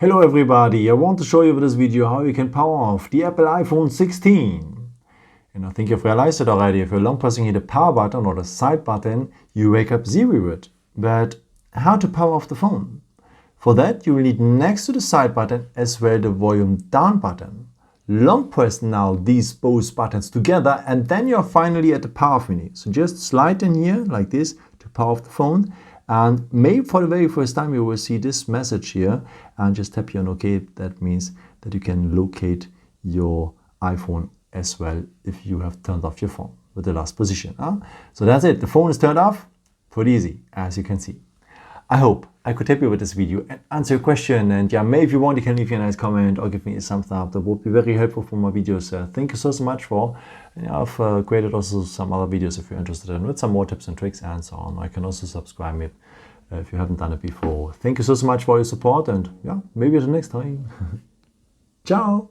Hello everybody, I want to show you with this video how you can power off the Apple iPhone 16. And I think you've realized it already. If you're long pressing here the power button or the side button, you wake up zero with. But how to power off the phone? For that you will need next to the side button as well the volume down button. Long press now these both buttons together and then you're finally at the power menu. So just slide in here like this to power off the phone. And maybe for the very first time you will see this message here and just tap here on OK. That means that you can locate your iPhone as well if you have turned off your phone with the last position. So that's it. The phone is turned off. Pretty easy, as you can see. I hope I could help you with this video and answer your question. And yeah, maybe if you want, you can leave me a nice comment or give me a thumbs up. That would be very helpful for my videos. Thank you so much for. I've created also some other videos if you're interested in with some more tips and tricks and so on. I can also subscribe me if you haven't done it before. Thank you so much for your support and yeah, maybe until next time. Ciao.